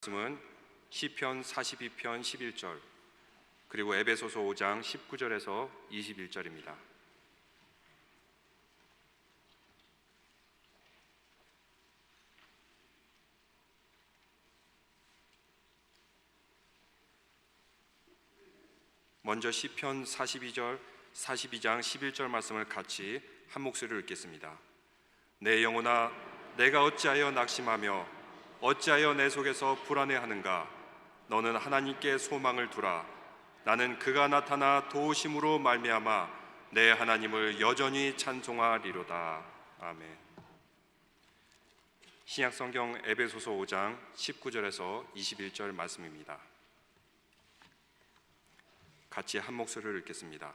말씀은 시편 42편 11절 그리고 에베소서 5장 19절에서 21절입니다. 먼저 시편 42장 11절 말씀을 같이 한 목소리로 읽겠습니다. 내 영혼아, 내가 어찌하여 낙심하며 어찌하여 내 속에서 불안해하는가? 너는 하나님께 소망을 두라. 나는 그가 나타나 도우심으로 말미암아 내 하나님을 여전히 찬송하리로다. 아멘. 신약성경 에베소서 5장 19절에서 21절 말씀입니다. 같이 한 목소리를 읽겠습니다.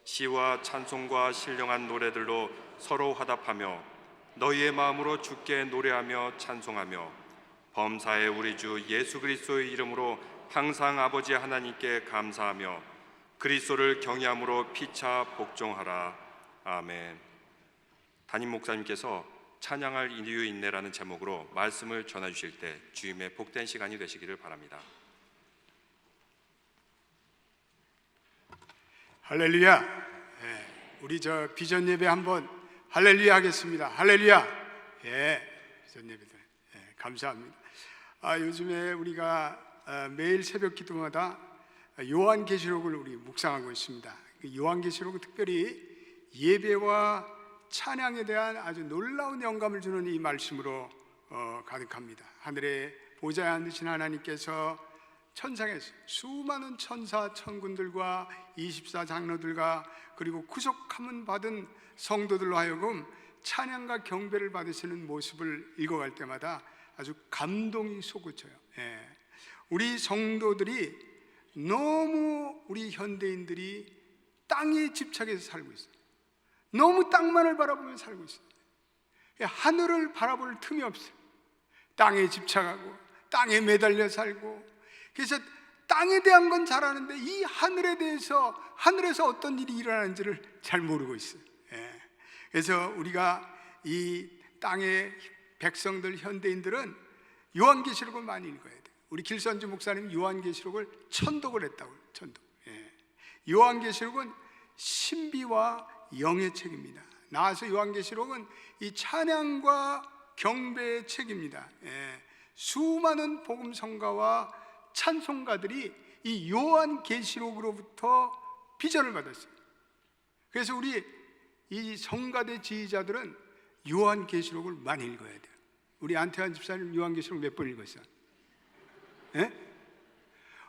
시와 찬송과 신령한 노래들로 서로 화답하며 너희의 마음으로 주께 노래하며 찬송하며 범사의 우리 주 예수 그리스도의 이름으로 항상 아버지 하나님께 감사하며 그리스도를 경외함으로 피차 복종하라. 아멘. 담임 목사님께서 찬양할 이유 있네라는 제목으로 말씀을 전해 주실 때 주님의 복된 시간이 되시기를 바랍니다. 할렐루야. 우리 저 비전 예배 한번 할렐루야 하겠습니다. 할렐루야. 비전 예배들 감사합니다. 요즘에 우리가 매일 새벽 기도마다 요한계시록을 우리 묵상하고 있습니다. 그 요한계시록은 특별히 예배와 찬양에 대한 아주 놀라운 영감을 주는 이 말씀으로 가득합니다. 하늘에 보좌에 앉으신 하나님께서 천상에서 수많은 천사 천군들과 24장로들과 그리고 구속함을 받은 성도들로 하여금 찬양과 경배를 받으시는 모습을 읽어갈 때마다 아주 감동이 솟구쳐요. 우리 성도들이 너무 우리 현대인들이 땅에 집착해서 살고 있어요. 너무 땅만을 바라보며 살고 있어요. 하늘을 바라볼 틈이 없어요. 땅에 집착하고 땅에 매달려 살고, 그래서 땅에 대한 건 잘 아는데 이 하늘에 대해서, 하늘에서 어떤 일이 일어나는지를 잘 모르고 있어요. 그래서 우리가 이 땅의 백성들, 현대인들은 요한계시록을 많이 읽어야 돼요. 우리 길선주 목사님 요한계시록을 천독을 했다고요. 천독. 요한계시록은 신비와 영의 책입니다. 나아서 요한계시록은 이 찬양과 경배의 책입니다. 수많은 복음성가와 찬송가들이 이 요한계시록으로부터 비전을 받았어요. 그래서 우리 이 성가대 지휘자들은 요한계시록을 많이 읽어야 돼요. 우리 안태환 집사님 요한계시록 몇 번 읽었어요?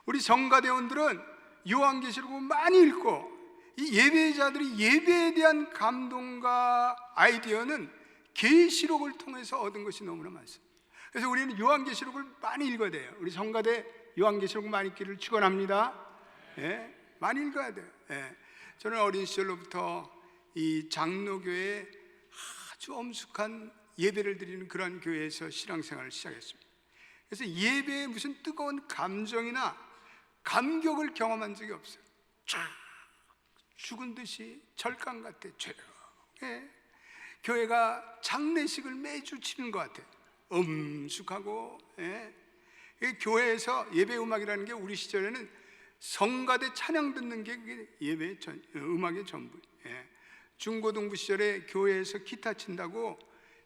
우리 성가대원들은 요한계시록을 많이 읽고, 이 예배자들이 예배에 대한 감동과 아이디어는 계시록을 통해서 얻은 것이 너무나 많습니다. 그래서 우리는 요한계시록을 많이 읽어야 돼요. 우리 성가대 요한계시록 많이 읽기를 축원합니다. 많이 읽어야 돼요. 저는 어린 시절로부터 이 장로교회 아주 엄숙한 예배를 드리는 그런 교회에서 신앙생활을 시작했습니다. 그래서 예배에 무슨 뜨거운 감정이나 감격을 경험한 적이 없어요. 쫙 죽은 듯이 절강 같아. 조용해. 교회가 장례식을 매주 치는 것 같아요. 엄숙하고. 교회에서 예배 음악이라는 게 우리 시절에는 성가대 찬양 듣는 게 예배 음악의 전부. 중고등부 시절에 교회에서 기타 친다고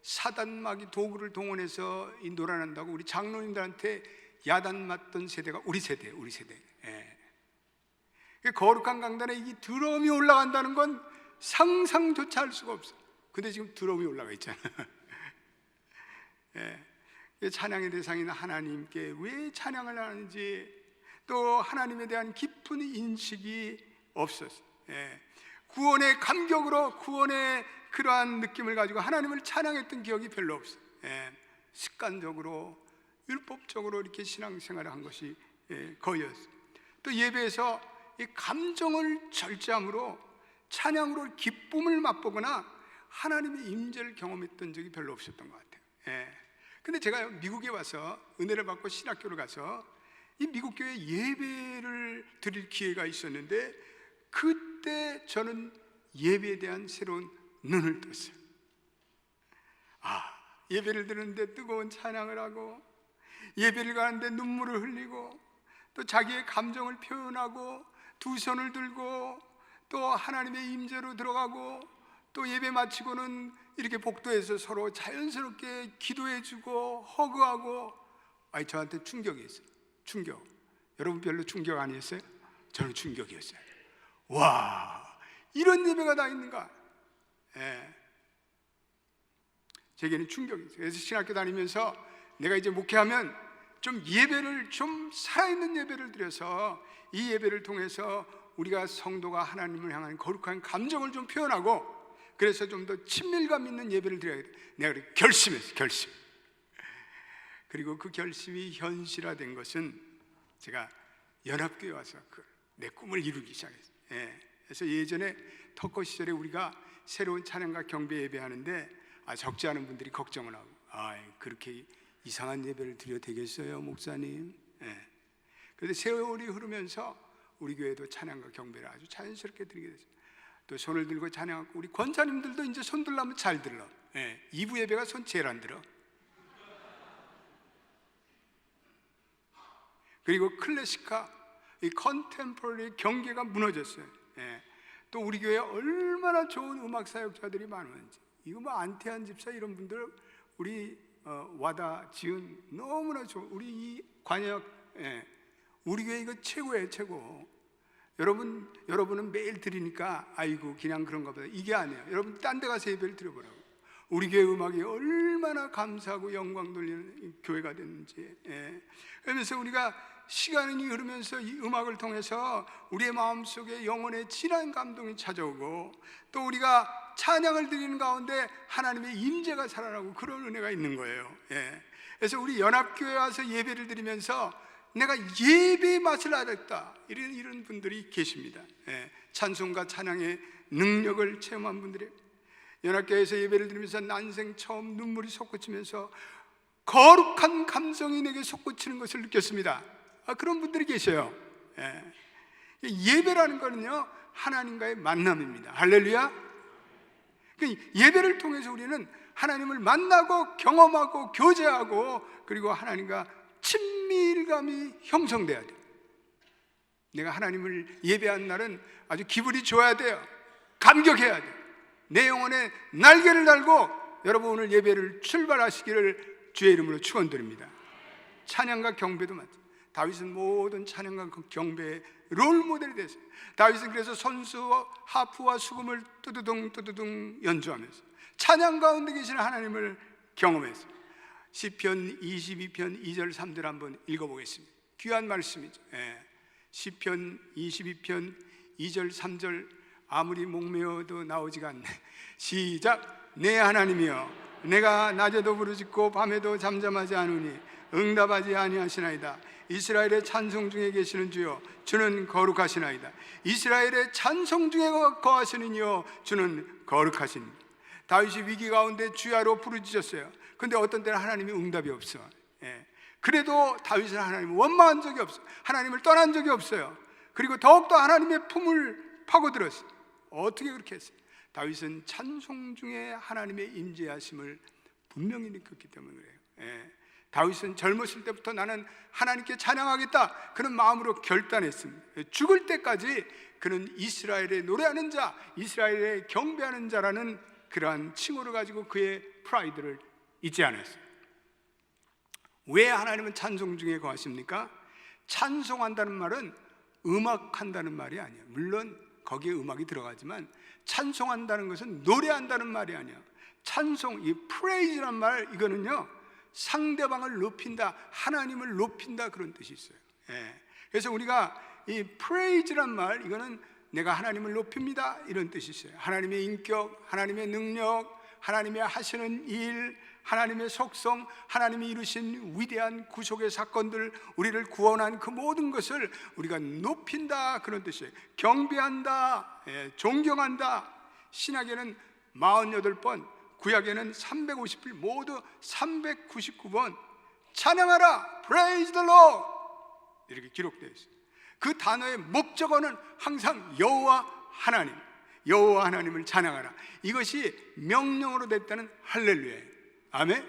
사단마귀 도구를 동원해서 노래한다고 우리 장로님들한테 야단 맞던 세대가 우리 세대. 거룩한 강단에 이 드럼이 올라간다는 건 상상조차 할 수가 없어. 근데 지금 드럼이 올라가 있잖아. 찬양의 대상인 하나님께 왜 찬양을 하는지, 또 하나님에 대한 깊은 인식이 없었어. 구원의 감격으로, 구원의 그러한 느낌을 가지고 하나님을 찬양했던 기억이 별로 없어. 습관적으로, 율법적으로 이렇게 신앙생활을 한 것이 거의였어. 또 예배에서 이 감정을 절제함으로 찬양으로 기쁨을 맛보거나 하나님의 임재를 경험했던 적이 별로 없었던 것 같아요. 근데 제가 미국에 와서 은혜를 받고 신학교를 가서 이 미국 교회 예배를 드릴 기회가 있었는데, 그때 저는 예배에 대한 새로운 눈을 떴어요. 예배를 드리는데 뜨거운 찬양을 하고 예배를 가는데 눈물을 흘리고 또 자기의 감정을 표현하고 두 손을 들고 또 하나님의 임재로 들어가고 또 예배 마치고는 이렇게 복도에서 서로 자연스럽게 기도해주고 허그하고, 아니 저한테 충격이었어요. 충격. 여러분 별로 충격 아니었어요? 저는 충격이었어요. 와, 이런 예배가 다 있는가? 예. 제게는 충격이었어요. 그래서 신학교 다니면서 내가 이제 목회하면 좀 예배를, 좀 살아있는 예배를 드려서 이 예배를 통해서 우리가 성도가 하나님을 향한 거룩한 감정을 좀 표현하고, 그래서 좀 더 친밀감 있는 예배를 드려야겠다. 내가 결심했어요. 결심. 그리고 그 결심이 현실화된 것은 제가 연합교회 와서 내 꿈을 이루기 시작했어요. 예. 그래서 예전에 터커 시절에 우리가 새로운 찬양과 경배 예배하는데 적지 않은 분들이 걱정을 하고, 그렇게 이상한 예배를 드려도 되겠어요, 목사님? 예. 그런데 세월이 흐르면서 우리 교회도 찬양과 경배를 아주 자연스럽게 드리게 됐어요. 또 손을 들고 찬양하고, 우리 권사님들도 이제 손 들라면 잘 들러. 예. 2부 예배가 손 제일 안 들어. 그리고 클래식화, 이 컨템포러리 경계가 무너졌어요. 예. 또 우리 교회에 얼마나 좋은 음악 사역자들이 많은지, 이거 뭐 안태한 집사 이런 분들, 우리 와다 지은 너무나 좋은 우리 이 관역, 예. 우리 교회 이거 최고예요, 최고. 여러분은 매일 드리니까 아이고 그냥 그런가 보다, 이게 아니에요. 여러분 딴 데 가서 예배를 드려보라고. 우리 교회 음악이 얼마나 감사하고 영광 돌리는 교회가 됐는지. 예. 그러면서 우리가 시간이 흐르면서 이 음악을 통해서 우리의 마음속에 영혼의 진한 감동이 찾아오고, 또 우리가 찬양을 드리는 가운데 하나님의 임재가 살아나고, 그런 은혜가 있는 거예요. 예. 그래서 우리 연합교회 와서 예배를 드리면서 내가 예배의 맛을 알았다, 이런 분들이 계십니다. 예. 찬송과 찬양의 능력을 체험한 분들이, 연합교회에서 예배를 드리면서 난생 처음 눈물이 솟구치면서 거룩한 감성이 내게 솟구치는 것을 느꼈습니다. 그런 분들이 계셔요. 예. 예배라는 거는요, 하나님과의 만남입니다. 할렐루야. 예배를 통해서 우리는 하나님을 만나고 경험하고 교제하고, 그리고 하나님과 친밀감이 형성돼야 돼요. 내가 하나님을 예배한 날은 아주 기분이 좋아야 돼요. 감격해야 돼요. 내 영혼에 날개를 달고 여러분 오늘 예배를 출발하시기를 주의 이름으로 축원드립니다. 찬양과 경배도 맞죠. 다윗은 모든 찬양과 경배의 롤모델이 됐어요. 다윗은 그래서 선수, 하프와 수금을 뚜두둥 연주하면서 찬양 가운데 계시는 하나님을 경험했어요. 시편 22편 2절 3절 한번 읽어보겠습니다. 귀한 말씀이죠. 예. 시편 22편 2절 3절 아무리 목매어도 나오지가 않네. 시작. 내 하나님이여, 내가 낮에도 부르짖고 밤에도 잠잠하지 않으니 응답하지 아니하시나이다. 이스라엘의 찬송 중에 계시는 주여, 주는 거룩하시나이다. 이스라엘의 찬송 중에 거하시는 이여, 주는 거룩하시니. 다윗이 위기 가운데 주야로 부르짖었어요. 근데 어떤 때는 하나님이 응답이 없어. 예. 그래도 다윗은 하나님을 원망한 적이 없어요. 하나님을 떠난 적이 없어요. 그리고 더욱더 하나님의 품을 파고들었어요. 어떻게 그렇게 했어요? 다윗은 찬송 중에 하나님의 임재하심을 분명히 느꼈기 때문에 그래요. 예. 다윗은 젊었을 때부터 나는 하나님께 찬양하겠다, 그런 마음으로 결단했습니다. 죽을 때까지 그는 이스라엘의 노래하는 자, 이스라엘의 경배하는 자라는 그러한 칭호를 가지고 그의 프라이드를 잊지 않았어요. 왜 하나님은 찬송 중에 거하십니까? 찬송한다는 말은 음악한다는 말이 아니에요. 물론 거기에 음악이 들어가지만 찬송한다는 것은 노래한다는 말이 아니에요. 찬송, 이 프레이즈란 말, 이거는요 상대방을 높인다, 하나님을 높인다, 그런 뜻이 있어요. 예. 그래서 우리가 이 프레이즈란 말, 이거는 내가 하나님을 높입니다, 이런 뜻이 있어요. 하나님의 인격, 하나님의 능력, 하나님의 하시는 일, 하나님의 속성, 하나님이 이루신 위대한 구속의 사건들, 우리를 구원한 그 모든 것을 우리가 높인다, 그런 뜻이에요. 경배한다, 예, 존경한다. 신약에는 48번, 구약에는 350일, 모두 399번 찬양하라, Praise the Lord, 이렇게 기록되어 있어요. 그 단어의 목적어는 항상 여호와 하나님, 여호와 하나님을 찬양하라. 이것이 명령으로 됐다는 할렐루야예요. 아멘.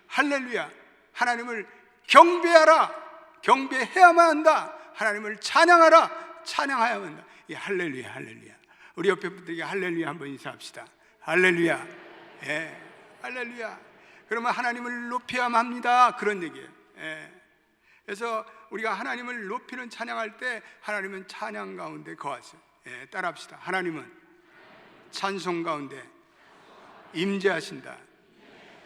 할렐루야. 하나님을 경배하라. 경배해야만 한다. 하나님을 찬양하라. 찬양해야만 한다. 이 할렐루야, 할렐루야. 우리 옆에 분들에게 할렐루야 한번 인사합시다. 할렐루야. 예, 할렐루야. 그러면 하나님을 높여야만 합니다. 그런 얘기예요. 예. 그래서 우리가 하나님을 높이는 찬양할 때 하나님은 찬양 가운데 거하세요. 예, 따라합시다. 하나님은 찬송 가운데 임재하신다.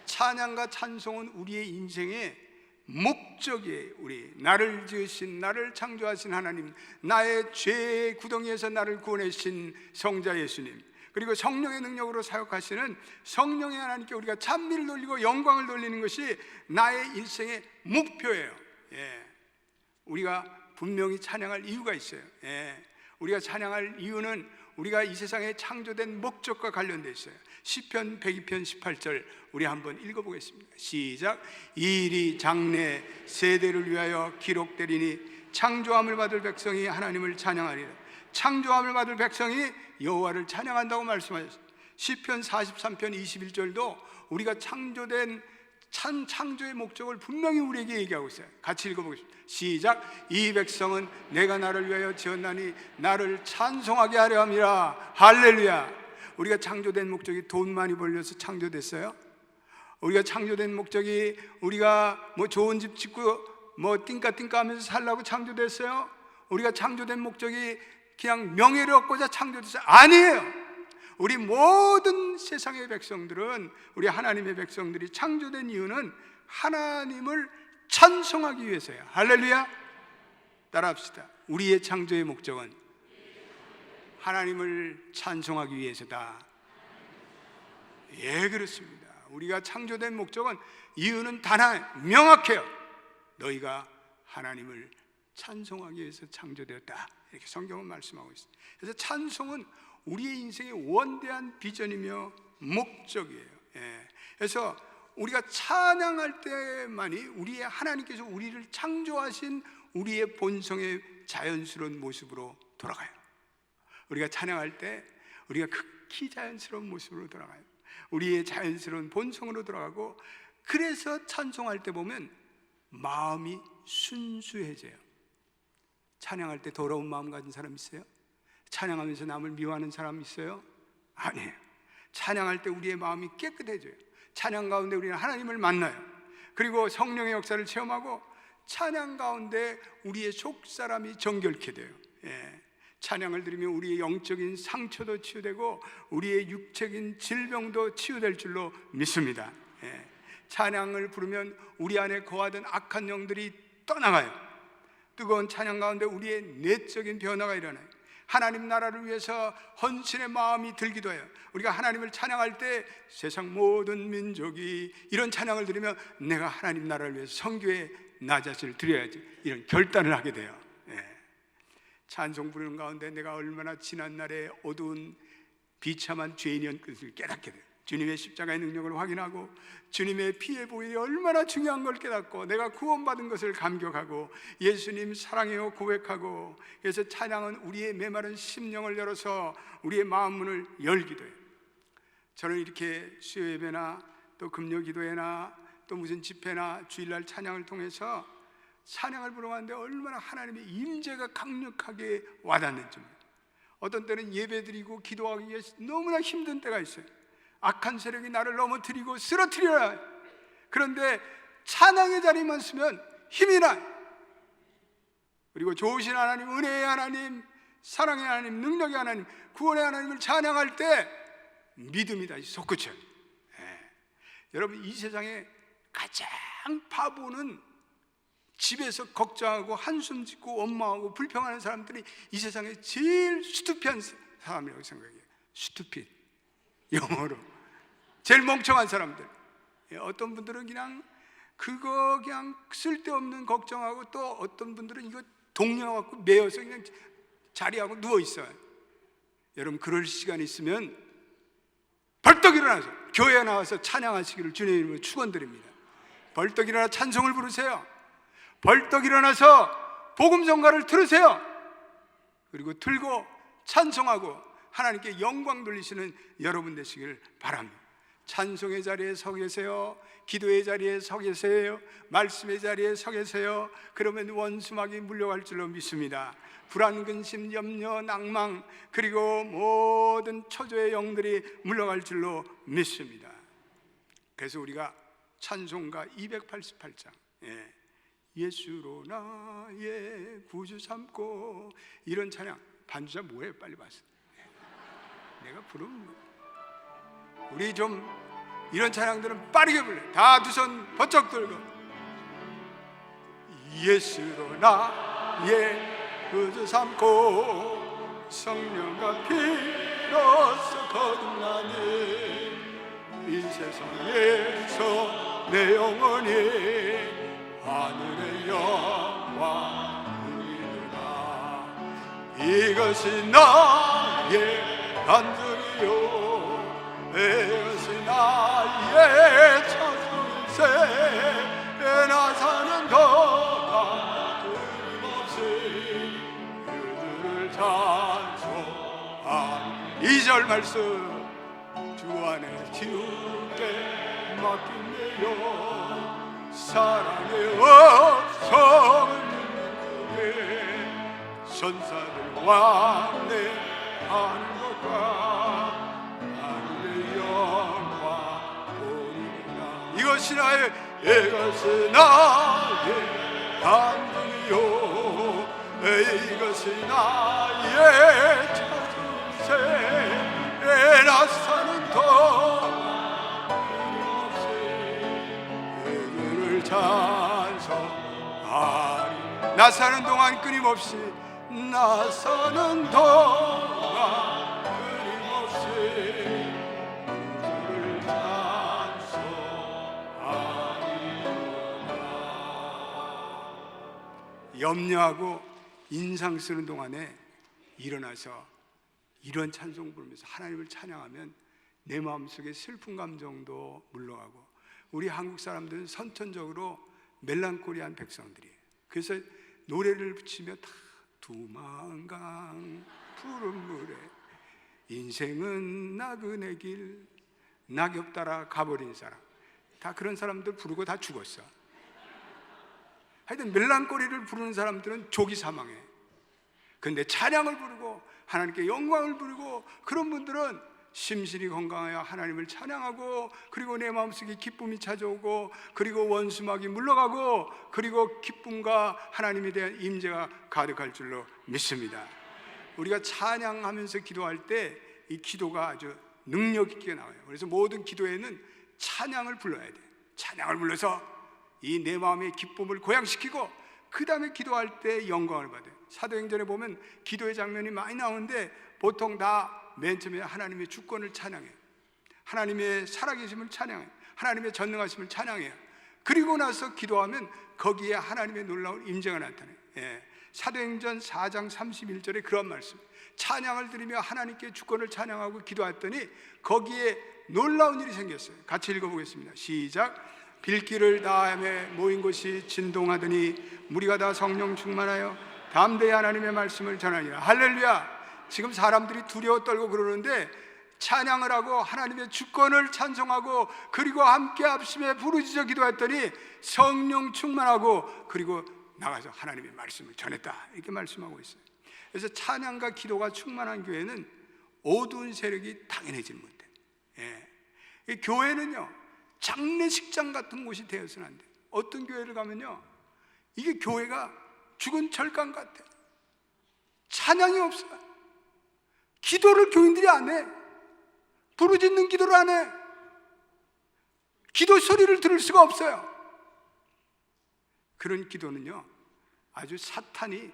찬양과 찬송은 우리의 인생의 목적이에요. 나를 지으신, 나를 창조하신 하나님, 나의 죄의 구덩이에서 나를 구원하신 성자 예수님, 그리고 성령의 능력으로 사역하시는 성령의 하나님께 우리가 찬미를 돌리고 영광을 돌리는 것이 나의 일생의 목표예요. 예. 우리가 분명히 찬양할 이유가 있어요. 예. 우리가 찬양할 이유는 우리가 이 세상에 창조된 목적과 관련되어 있어요. 시편 102편 18절 우리 한번 읽어보겠습니다. 시작. 이 일이 장래 세대를 위하여 기록되리니 창조함을 받을 백성이 하나님을 찬양하리라. 창조함을 받을 백성이 여호와를 찬양한다고 말씀하셨어요. 시편 43편 21절도 우리가 창조된 창조의 목적을 분명히 우리에게 얘기하고 있어요. 같이 읽어보겠습니다. 시작. 이 백성은 내가 나를 위하여 지었나니 나를 찬송하게 하려 함이라. 할렐루야. 우리가 창조된 목적이 돈 많이 벌려서 창조됐어요? 우리가 창조된 목적이 우리가 뭐 좋은 집 짓고 뭐 띵까띵까 하면서 살라고 창조됐어요? 우리가 창조된 목적이 그냥 명예를 얻고자 창조됐어요? 아니에요. 우리 모든 세상의 백성들은, 우리 하나님의 백성들이 창조된 이유는 하나님을 찬송하기 위해서예요. 할렐루야. 따라합시다. 우리의 창조의 목적은 하나님을 찬송하기 위해서다. 예, 그렇습니다. 우리가 창조된 목적은, 이유는 단 하나, 명확해요. 너희가 하나님을 찬송하기 위해서 창조되었다. 이렇게 성경은 말씀하고 있습니다. 그래서 찬송은 우리의 인생의 원대한 비전이며 목적이에요. 예. 그래서 우리가 찬양할 때만이 우리의 하나님께서 우리를 창조하신 우리의 본성의 자연스러운 모습으로 돌아가요. 우리가 찬양할 때 우리가 극히 자연스러운 모습으로 돌아가요. 우리의 자연스러운 본성으로 돌아가고, 그래서 찬송할 때 보면 마음이 순수해져요. 찬양할 때 더러운 마음 가진 사람 있어요? 찬양하면서 남을 미워하는 사람 있어요? 아니에요. 찬양할 때 우리의 마음이 깨끗해져요. 찬양 가운데 우리는 하나님을 만나요. 그리고 성령의 역사를 체험하고, 찬양 가운데 우리의 속사람이 정결케 돼요. 예. 찬양을 들으면 우리의 영적인 상처도 치유되고 우리의 육적인 질병도 치유될 줄로 믿습니다. 예. 찬양을 부르면 우리 안에 거하던 악한 영들이 떠나가요. 뜨거운 찬양 가운데 우리의 내적인 변화가 일어나요. 하나님 나라를 위해서 헌신의 마음이 들기도 해요. 우리가 하나님을 찬양할 때 세상 모든 민족이 이런 찬양을 들으면 내가 하나님 나라를 위해서 선교에 나 자신을 드려야지, 이런 결단을 하게 돼요. 예. 찬송 부르는 가운데 내가 얼마나 지난날의 어두운 비참한 죄인이었던 것을 깨닫게 돼요. 주님의 십자가의 능력을 확인하고 주님의 피의 보혈이 얼마나 중요한 걸 깨닫고, 내가 구원받은 것을 감격하고 예수님 사랑해요 고백하고, 그래서 찬양은 우리의 메마른 심령을 열어서 우리의 마음 문을 열기도 해요. 저는 이렇게 수요 예배나 또 금요 기도회나 또 무슨 집회나 주일날 찬양을 통해서 찬양을 부르는데 얼마나 하나님의 임재가 강력하게 와닿는지. 어떤 때는 예배드리고 기도하기 위해 너무나 힘든 때가 있어요. 악한 세력이 나를 넘어뜨리고 쓰러뜨려야. 그런데 찬양의 자리만 쓰면 힘이 나요. 그리고 좋으신 하나님, 은혜의 하나님, 사랑의 하나님, 능력의 하나님, 구원의 하나님을 찬양할 때 믿음이 다시 솟구쳐요. 예. 여러분, 이 세상에 가장 바보는 집에서 걱정하고 한숨 짓고 원망하고 불평하는 사람들이 이 세상에 제일 스투피한 사람이라고 생각해요. 스투핏, 영어로 제일 멍청한 사람들. 어떤 분들은 그냥 쓸데없는 걱정하고, 또 어떤 분들은 이거 동료하고 매여서 그냥 자리하고 누워 있어요. 여러분, 그럴 시간이 있으면 벌떡 일어나서 교회에 나와서 찬양하시기를 주님의 이름으로 축원드립니다. 벌떡 일어나 찬송을 부르세요. 벌떡 일어나서 복음 전가를 들으세요. 그리고 들고 찬송하고 하나님께 영광 돌리시는 여러분 되시길 바랍니다. 찬송의 자리에 서 계세요. 기도의 자리에 서 계세요. 말씀의 자리에 서 계세요. 그러면 원수막이 물려갈 줄로 믿습니다. 불안, 근심, 염려, 낭망, 그리고 모든 초조의 영들이 물러갈 줄로 믿습니다. 그래서 우리가 찬송가 288장, 예수로 나의 구주 삼고, 이런 찬양. 반주자 뭐예요? 빨리 봤어. 내가 부르면 우리 좀 이런 찬양들은 빠르게 불러. 다 두 손 번쩍 들고, 예수로 나의 구주 삼고 성령과 피로써 거듭나니 이 세상에서 내 영혼이 하늘의 영광 누리리라. 이것이 나의 간증이요, 이것이 나의 찬송일세. 나 사는 동안 끊임없이 그들을 찬송하니. 2절 말씀, 주 안에 주께 맡깁니다. 사랑의 어성을 듣는 그게 선사를 왕래하는 것과 하늘의 영광 보이리라. 이것이 나의 간증이요, 이것이 나의 찬송일세. 나 사는 동안 그들을 찬송하리. 나 사는 동안 끊임없이, 나 사는 동안 끊임없이 그들을 찬송하리로다. 염려하고 인상 쓰는 동안에 일어나서 이런 찬송 부르면서 하나님을 찬양하면 내 마음속에 슬픈 감정도 물러가고, 우리 한국 사람들은 선천적으로 멜랑콜리한 백성들이에요. 그래서 노래를 붙이며 다 두만강 푸른 물에 인생은 나그네 길 낙엽 따라 가버린 사람, 다 그런 사람들 부르고 다 죽었어. 하여튼 멜랑콜리를 부르는 사람들은 조기 사망해. 그런데 찬양을 부르고 하나님께 영광을 부르고, 그런 분들은 심신이 건강하여 하나님을 찬양하고, 그리고 내 마음속에 기쁨이 찾아오고, 그리고 원수막이 물러가고, 그리고 기쁨과 하나님에 대한 임재가 가득할 줄로 믿습니다. 우리가 찬양하면서 기도할 때 이 기도가 아주 능력 있게 나와요. 그래서 모든 기도에는 찬양을 불러야 돼. 찬양을 불러서 이 내 마음의 기쁨을 고양시키고, 그 다음에 기도할 때 영광을 받아요. 사도행전에 보면 기도의 장면이 많이 나오는데 보통 다 맨 처음에 하나님의 주권을 찬양해요. 하나님의 살아계심을 찬양해요. 하나님의 전능하심을 찬양해요. 그리고 나서 기도하면 거기에 하나님의 놀라운 임재가 나타나요. 사도행전 4장 31절에 그런 말씀, 찬양을 드리며 하나님께 주권을 찬양하고 기도했더니 거기에 놀라운 일이 생겼어요. 같이 읽어보겠습니다. 시작. 빌기를 다하며 모인 곳이 진동하더니 무리가 다 성령 충만하여 담대히 하나님의 말씀을 전하니라. 할렐루야. 지금 사람들이 두려워 떨고 그러는데 찬양을 하고 하나님의 주권을 찬송하고, 그리고 함께 합심해 부르짖어 기도했더니 성령 충만하고, 그리고 나가서 하나님의 말씀을 전했다, 이렇게 말씀하고 있어요. 그래서 찬양과 기도가 충만한 교회는 어두운 세력이 당연해지는 못해. 이 교회는요, 장례식장 같은 곳이 되어서는 안 돼. 어떤 교회를 가면요, 이게 교회가 죽은 철강 같아. 찬양이 없어. 기도를 교인들이 안 해. 부르짖는 기도를 안 해. 기도 소리를 들을 수가 없어요. 그런 기도는요, 아주 사탄이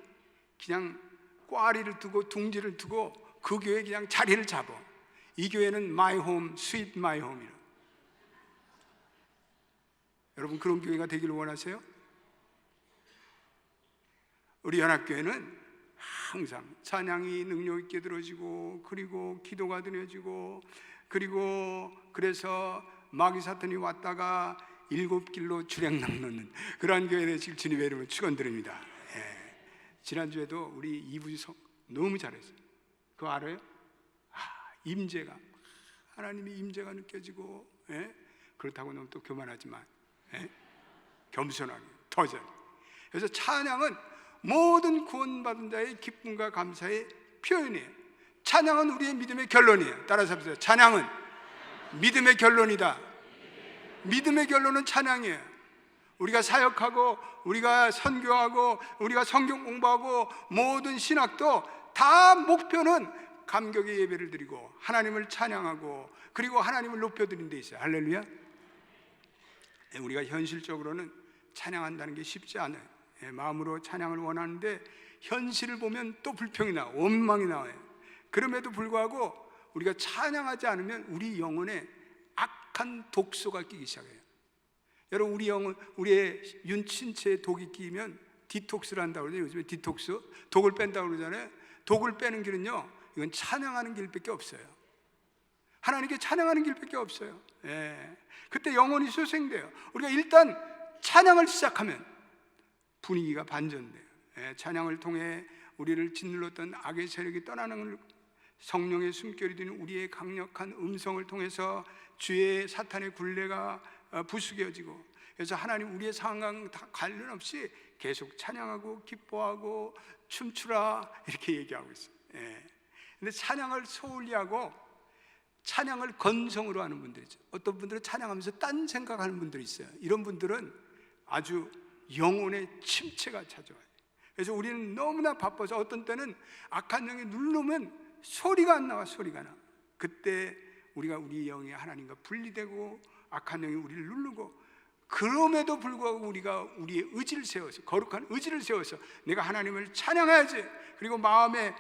그냥 꽈리를 두고 둥지를 두고 그 교회에 그냥 자리를 잡아. 이 교회는 my home, sweet my home이라. 여러분, 그런 교회가 되기를 원하세요? 우리 연합교회는 항상 찬양이 능력 있게 들어지고, 그리고 기도가 드려지고, 그리고 그래서 마귀 사탄이 왔다가 7길로 주량락 놓는 그러한 교회 되실 주님의 이름을 축원드립니다. 지난주에도 우리 이부지 너무 잘했어요. 그거 알아요? 임재가, 하나님의 임재가 느껴지고, 예? 그렇다고 너무 또 교만하지만, 예? 겸손하게 더 잘. 그래서 찬양은 모든 구원받은 자의 기쁨과 감사의 표현이에요. 찬양은 우리의 믿음의 결론이에요. 따라서 해보세요. 찬양은 믿음의 결론이다. 믿음의 결론은 찬양이에요. 우리가 사역하고 우리가 선교하고 우리가 성경 공부하고 모든 신학도 다 목표는 감격의 예배를 드리고 하나님을 찬양하고 그리고 하나님을 높여드리는 데 있어요. 할렐루야. 우리가 현실적으로는 찬양한다는 게 쉽지 않아요. 마음으로 찬양을 원하는데 현실을 보면 또 불평이 나와 원망이 나와요. 그럼에도 불구하고 우리가 찬양하지 않으면 우리 영혼에 악한 독소가 끼기 시작해요. 여러분, 우리 영혼, 우리의 윤신체에 독이 끼면 디톡스를 한다고 그러죠. 요즘에 디톡스, 독을 뺀다고 그러잖아요. 독을 빼는 길은요, 이건 찬양하는 길밖에 없어요. 하나님께 찬양하는 길밖에 없어요. 그때 영혼이 소생돼요. 우리가 일단 찬양을 시작하면 분위기가 반전돼요. 찬양을 통해 우리를 짓눌렀던 악의 세력이 떠나는 성령의 숨결이 되는 우리의 강력한 음성을 통해서 주의 사탄의 굴레가 부수겨지고, 그래서 하나님 우리의 상황과 다 관련 없이 계속 찬양하고 기뻐하고 춤추라 이렇게 얘기하고 있어요. 근데 찬양을 소홀히하고 찬양을 건성으로 하는 분들이 있죠. 어떤 분들은 찬양하면서 딴 생각하는 분들이 있어요. 이런 분들은 아주 영혼의 침체가 찾아와요. 그래서 우리는 너무나 바빠서 어떤 때는 악한 영이 누르면 소리가 안 나와. 소리가 나. 그때 우리가 우리 영이 하나님과 분리되고 악한 영이 우리를 누르고, 그럼에도 불구하고 우리가 우리의 의지를 세워서, 거룩한 의지를 세워서 내가 하나님을 찬양해야지, 그리고 마음에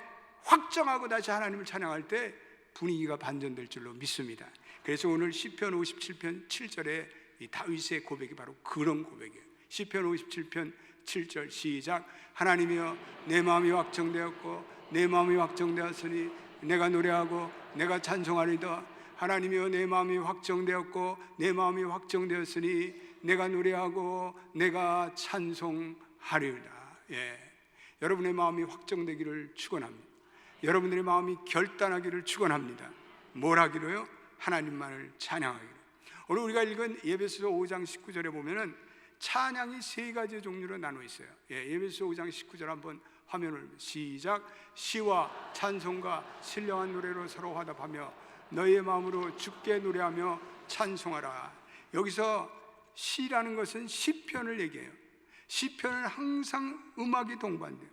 확정하고 다시 하나님을 찬양할 때 분위기가 반전될 줄로 믿습니다. 그래서 오늘 시편 57편 7절에 이 다윗의 고백이 바로 그런 고백이에요. 시편 57편 7절 시작. 하나님이여 내 마음이 확정되었고 내 마음이 확정되었으니 내가 노래하고 내가 찬송하리다. 하나님이여 내 마음이 확정되었고 내 마음이 확정되었으니 내가 노래하고 내가 찬송하리다. 여러분의 마음이 확정되기를 축원합니다. 여러분들의 마음이 결단하기를 축원합니다. 뭘 하기로요? 하나님만을 찬양하기로. 오늘 우리가 읽은 에베소서 5장 19절에 보면은 찬양이 세 가지 종류로 나눠 있어요. 에베소서 5장 19절 한번 화면을 시작. 시와 찬송과 신령한 노래로 서로 화답하며 너희의 마음으로 주께 노래하며 찬송하라. 여기서 시라는 것은 시편을 얘기해요. 시편은 항상 음악이 동반돼요.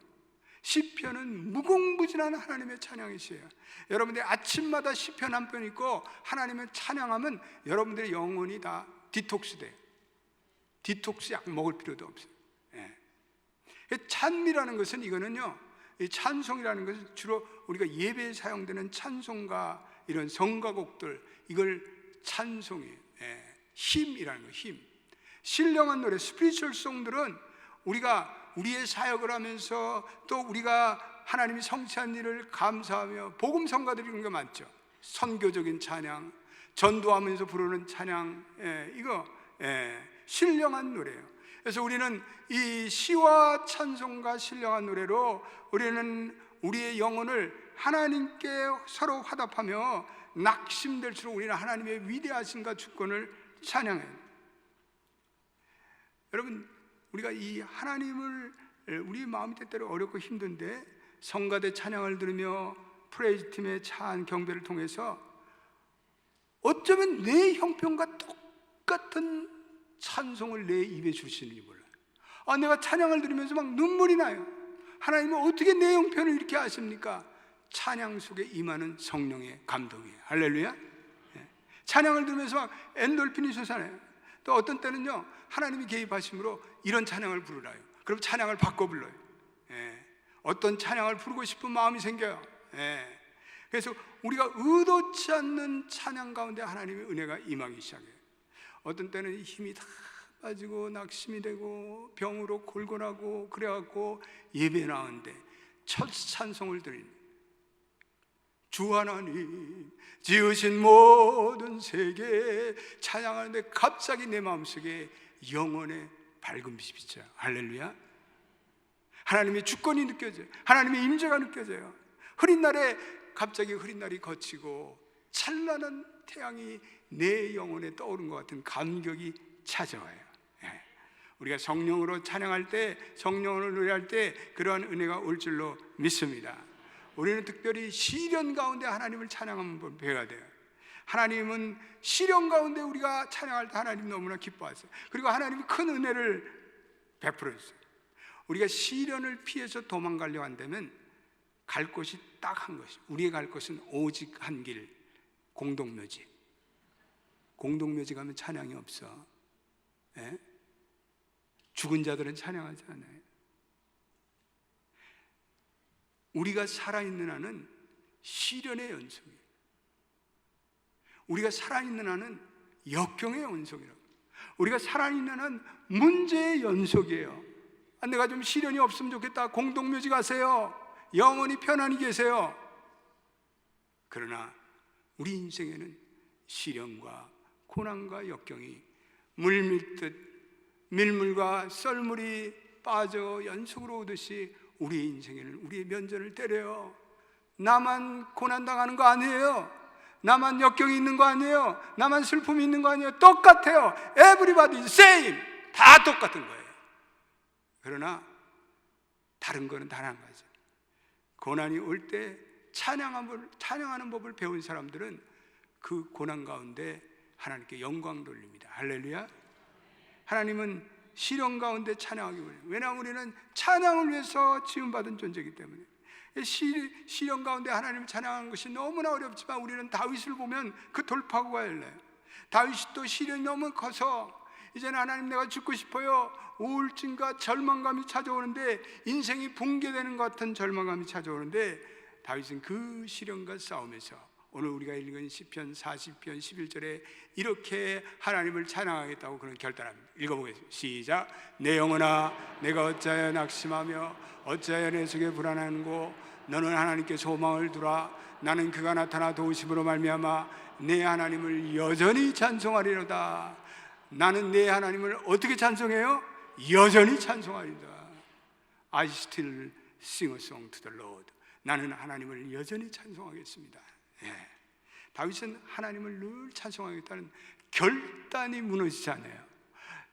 시편은 무궁무진한 하나님의 찬양의 시예요. 여러분들 아침마다 시편 한 편 읽고 하나님을 찬양하면 여러분들의 영혼이 다 디톡스 돼요. 디톡스 약 먹을 필요도 없어요. 찬미라는 것은 이거는요, 이 찬송이라는 것은 주로 우리가 예배에 사용되는 찬송가, 이런 성가곡들, 이걸 찬송이에요. 힘이라는 거예요. 힘. 신령한 노래, 스피리추얼 송들은 우리가 우리의 사역을 하면서 또 우리가 하나님이 성취한 일을 감사하며 복음 성가 드리는 게 많죠. 선교적인 찬양, 전도하면서 부르는 찬양, 이거 신령한 노래예요. 그래서 우리는 이 시와 찬송과 신령한 노래로 우리는 우리의 영혼을 하나님께 서로 화답하며 낙심될수록 우리는 하나님의 위대하심과 주권을 찬양해요. 여러분, 우리가 이 하나님을, 우리 마음이 때때로 어렵고 힘든데 성가대 찬양을 들으며 프레이즈 팀의 차한 경배를 통해서 어쩌면 내 형편과 똑같은 찬송을 내 입에 주시는지 몰라요. 내가 찬양을 들으면서 막 눈물이 나요. 하나님은 어떻게 내 형편을 이렇게 아십니까? 찬양 속에 임하는 성령의 감동이에요. 할렐루야. 찬양을 들으면서 막 엔돌핀이 솟아나요. 또 어떤 때는요, 하나님이 개입하심으로 이런 찬양을 부르라요. 그럼 찬양을 바꿔 불러요. 어떤 찬양을 부르고 싶은 마음이 생겨요. 그래서 우리가 의도치 않는 찬양 가운데 하나님의 은혜가 임하기 시작해요. 어떤 때는 힘이 다 빠지고 낙심이 되고 병으로 골골하고 그래갖고 예배에 나오는데 첫 찬송을 드리는, 주 하나님 지으신 모든 세계 찬양하는데 갑자기 내 마음속에 영혼의 밝은 빛이 비쳐요. 할렐루야. 하나님의 주권이 느껴져요. 하나님의 임재가 느껴져요. 흐린 날에 갑자기 흐린 날이 거치고 찬란한 태양이 내 영혼에 떠오른 것 같은 감격이 찾아와요. 예. 우리가 성령으로 찬양할 때, 성령으로 노래할 때 그러한 은혜가 올 줄로 믿습니다. 우리는 특별히 시련 가운데 하나님을 찬양하는 법을 배워야 돼요. 하나님은 시련 가운데 우리가 찬양할 때 하나님 너무나 기뻐하세요. 그리고 하나님이 큰 은혜를 베풀어 주세요. 우리가 시련을 피해서 도망가려고 한다면 갈 곳이 딱 한 것이, 우리가 갈 곳은 오직 한 길, 공동묘지. 공동묘지 가면 찬양이 없어. 예? 죽은 자들은 찬양하지 않아요. 우리가 살아있는 한은 시련의 연속이에요. 우리가 살아있는 한은 역경의 연속이라고. 우리가 살아있는 한 문제의 연속이에요. 내가 좀 시련이 없으면 좋겠다. 공동묘지 가세요. 영원히 편안히 계세요. 그러나 우리 인생에는 시련과 고난과 역경이 물밀듯 밀물과 썰물이 빠져 연속으로 오듯이 우리의 인생에는 우리의 면전을 때려요. 나만 고난당하는 거 아니에요. 나만 역경이 있는 거 아니에요. 나만 슬픔이 있는 거 아니에요. 똑같아요. Everybody same. 다 똑같은 거예요. 그러나 다른 거는 단 한 가지. 고난이 올 때 찬양하는 법을 배운 사람들은 그 고난 가운데 하나님께 영광 돌립니다. 할렐루야. 하나님은 시련 가운데 찬양하기 원해요. 왜냐하면 우리는 찬양을 위해서 지음받은 존재이기 때문에. 시련 가운데 하나님을 찬양하는 것이 너무나 어렵지만 우리는 다윗을 보면 그 돌파구가 열려요. 다윗이 또 시련이 너무 커서 이제는 하나님 내가 죽고 싶어요. 우울증과 절망감이 찾아오는데, 인생이 붕괴되는 것 같은 절망감이 찾아오는데, 다윗은 그 시련과 싸우면서 오늘 우리가 읽은 시편 40편 11절에 이렇게 하나님을 찬양하겠다고 그런 결단합니다. 읽어보겠습니다. 시작. 내 영혼아 내가 어찌하여 낙심하며 어찌하여 내 속에 불안하는고, 너는 하나님께 소망을 두라. 나는 그가 나타나 도우심으로 말미암아 내 하나님을 여전히 찬송하리로다. 나는 내 하나님을 어떻게 찬송해요? 여전히 찬송하리로다. I still sing a song to the Lord. 나는 하나님을 여전히 찬송하겠습니다. 예. 다윗은 하나님을 늘 찬송하겠다는 결단이 무너지지 않아요.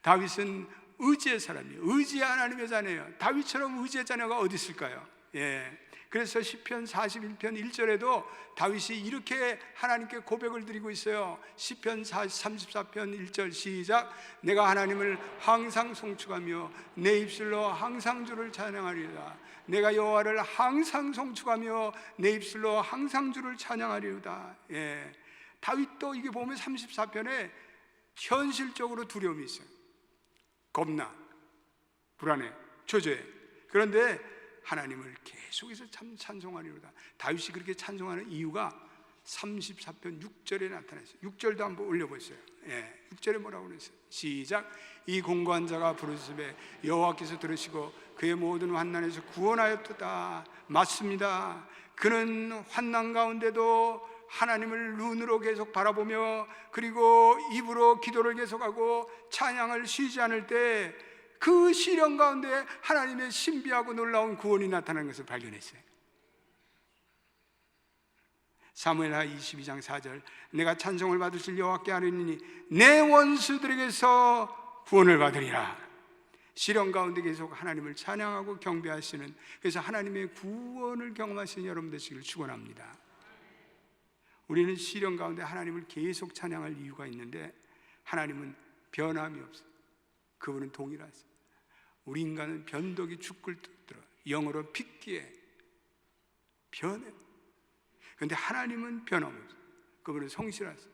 다윗은 의지의 사람이에요. 의지의 하나님의 자녀예요. 다윗처럼 의지의 자녀가 어디 있을까요? 예. 그래서 시편 41편 1절에도 다윗이 이렇게 하나님께 고백을 드리고 있어요. 시편 34편 1절 시작. 내가 하나님을 항상 송축하며 내 입술로 항상 주를 찬양하리로다. 내가 여호와를 항상 송축하며 내 입술로 항상 주를 찬양하리로다. 예. 다윗도 이게 보면 34편에 현실적으로 두려움이 있어요. 겁나, 불안해, 초조해. 그런데 하나님을 계속해서 참 찬송하리로다. 다윗이 그렇게 찬송하는 이유가 34편 6절에 나타났어요. 6절도 한번 올려보세요. 예, 6절에 뭐라고 그랬어요? 시작. 이 공고한 자가 부르짖음에 여호와께서 들으시고 그의 모든 환난에서 구원하였도다. 맞습니다. 그는 환난 가운데도 하나님을 눈으로 계속 바라보며 그리고 입으로 기도를 계속하고 찬양을 쉬지 않을 때 그 시련 가운데 하나님의 신비하고 놀라운 구원이 나타나는 것을 발견했어요. 사무엘하 22장 4절. 내가 찬송을 받으실 여호와께 아뢰니니 내 원수들에게서 구원을 받으리라. 시련 가운데 계속 하나님을 찬양하고 경배하시는, 그래서 하나님의 구원을 경험하시는 여러분 되시기를 축원합니다. 우리는 시련 가운데 하나님을 계속 찬양할 이유가 있는데, 하나님은 변함이 없어요. 그분은 동일하세요. 우리 인간은 변덕이 죽을 들어, 영어로 핏기에 변해요. 그런데 하나님은 변함없어요. 그분은 성실하세요.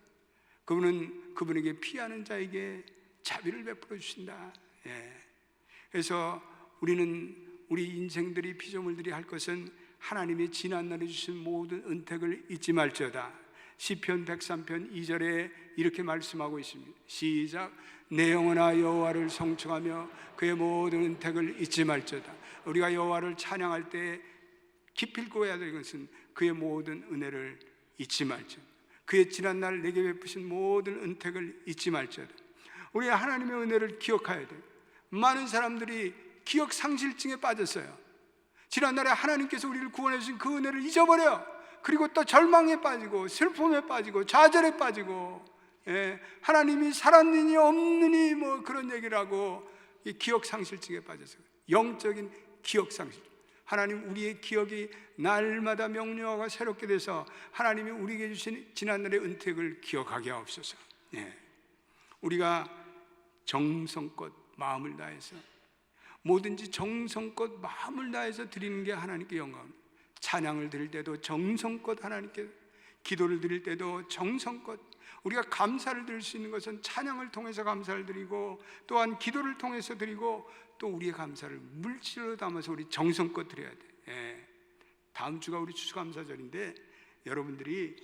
그분은 그분에게 피하는 자에게 자비를 베풀어 주신다. 예. 그래서 우리는 우리 인생들이 피조물들이 할 것은 하나님이 지난날에 주신 모든 은택을 잊지 말지어다. 시편 103편 2절에 이렇게 말씀하고 있습니다. 시작. 내 영혼아 여호와를 송축하며 그의 모든 은택을 잊지 말지어다. 우리가 여호와를 찬양할 때 기필코 해야 될 것은 그의 모든 은혜를 잊지 말지어다. 그의 지난날 내게 베푸신 모든 은택을 잊지 말지어다. 우리가 하나님의 은혜를 기억해야 돼요. 많은 사람들이 기억 상실증에 빠졌어요. 지난날에 하나님께서 우리를 구원해 주신 그 은혜를 잊어버려요. 그리고 또 절망에 빠지고 슬픔에 빠지고 좌절에 빠지고, 하나님이 살았느니 없느니 뭐 그런 얘기를 하고 이 기억상실증에 빠져서 영적인 기억상실. 하나님 우리의 기억이 날마다 명료하고 새롭게 돼서 하나님이 우리에게 주신 지난날의 은택을 기억하게 하옵소서. 우리가 정성껏 마음을 다해서 뭐든지 정성껏 마음을 다해서 드리는 게 하나님께 영광입니다. 찬양을 드릴 때도 정성껏 하나님께, 기도를 드릴 때도 정성껏, 우리가 감사를 드릴 수 있는 것은 찬양을 통해서 감사를 드리고 또한 기도를 통해서 드리고 또 우리의 감사를 물질로 담아서 우리 정성껏 드려야 돼. 다음 주가 우리 추수감사절인데 여러분들이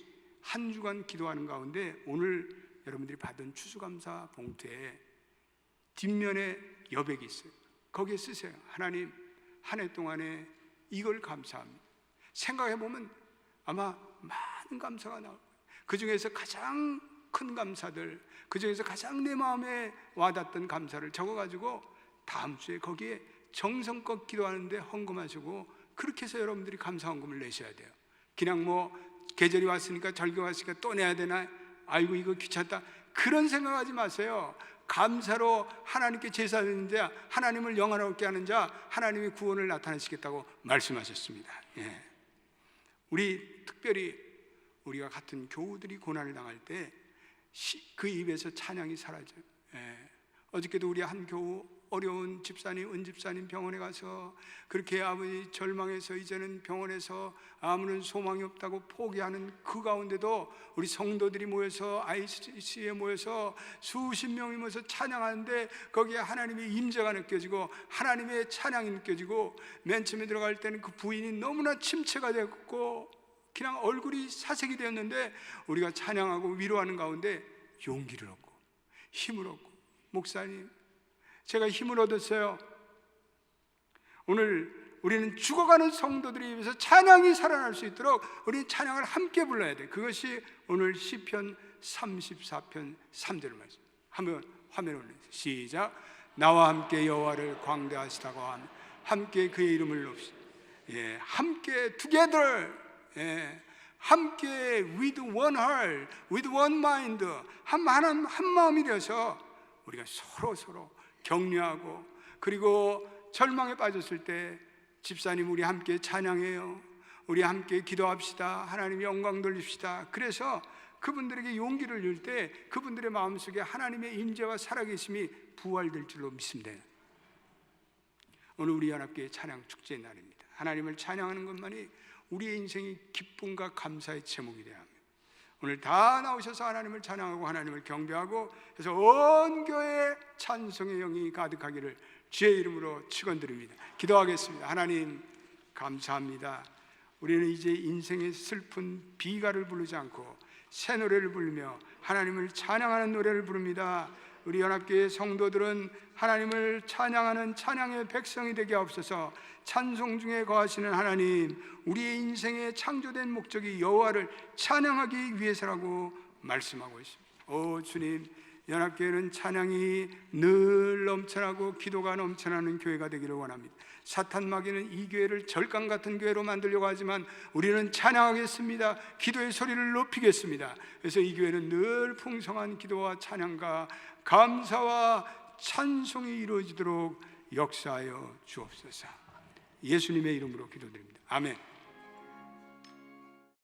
한 주간 기도하는 가운데 오늘 여러분들이 받은 추수감사 봉투에 뒷면에 여백이 있어요. 거기에 쓰세요. 하나님, 한 해 동안에 이걸 감사합니다. 생각해보면 아마 많은 감사가 나올 거예요. 그 중에서 가장 큰 감사들, 그 중에서 가장 내 마음에 와닿던 감사를 적어가지고 다음 주에 거기에 정성껏 기도하는데 헌금하시고, 그렇게 해서 여러분들이 감사 헌금을 내셔야 돼요. 그냥 뭐 계절이 왔으니까, 절기 왔으니까 또 내야 되나, 아이고 이거 귀찮다, 그런 생각하지 마세요. 감사로 하나님께 제사 드리는 자, 하나님을 영화롭게 하는 자, 하나님의 구원을 나타내시겠다고 말씀하셨습니다. 우리 특별히 우리가 같은 교우들이 고난을 당할 때 그 입에서 찬양이 사라져요. 어저께도 우리 한 교우, 어려운 집사님, 은집사님 병원에 가서 그렇게 아버지 절망해서 이제는 병원에서 아무런 소망이 없다고 포기하는 그 가운데도 우리 성도들이 모여서 ICC에 모여서 수십 명이 모여서 찬양하는데 거기에 하나님의 임재가 느껴지고 하나님의 찬양이 느껴지고, 맨 처음에 들어갈 때는 그 부인이 너무나 침체가 되었고 그냥 얼굴이 사색이 되었는데 우리가 찬양하고 위로하는 가운데 용기를 얻고 힘을 얻고, 목사님 제가 힘을 얻었어요. 오늘 우리는 죽어가는 성도들이 위해서 찬양이 살아날 수 있도록 우리는 찬양을 함께 불러야 돼. 그것이 오늘 시편 34편 3절 말씀. 한번 화면에 올려주세요. 시작. 나와 함께 여호와를 광대하시다고 함, 함께 그의 이름을 높이시다. 함께 together, 함께 with one heart, with one mind, 한 마음이 되어서 우리가 서로 격려하고, 그리고 절망에 빠졌을 때 집사님 우리 함께 찬양해요, 우리 함께 기도합시다, 하나님 영광 돌립시다. 그래서 그분들에게 용기를 줄 때 그분들의 마음속에 하나님의 임재와 살아계심이 부활될 줄로 믿습니다. 오늘 우리 연합교회 찬양 축제의 날입니다. 하나님을 찬양하는 것만이 우리의 인생이 기쁨과 감사의 제목이 되어야 합니다. 오늘 다 나오셔서 하나님을 찬양하고 하나님을 경배하고 해서 온 교회에 찬송의 영이 가득하기를 주의 이름으로 축원드립니다. 기도하겠습니다. 하나님 감사합니다. 우리는 이제 인생의 슬픈 비가를 부르지 않고 새 노래를 부르며 하나님을 찬양하는 노래를 부릅니다. 우리 연합교회 성도들은 하나님을 찬양하는 찬양의 백성이 되게 하옵소서. 찬송 중에 거하시는 하나님, 우리의 인생의 창조된 목적이 여호와를 찬양하기 위해서라고 말씀하고 있습니다. 오 주님, 연합교회는 찬양이 늘 넘쳐나고 기도가 넘쳐나는 교회가 되기를 원합니다. 사탄 마귀는 이 교회를 절강 같은 교회로 만들려고 하지만 우리는 찬양하겠습니다. 기도의 소리를 높이겠습니다. 그래서 이 교회는 늘 풍성한 기도와 찬양과 감사와 찬송이 이루어지도록 역사하여 주옵소서. 예수님의 이름으로 기도드립니다. 아멘.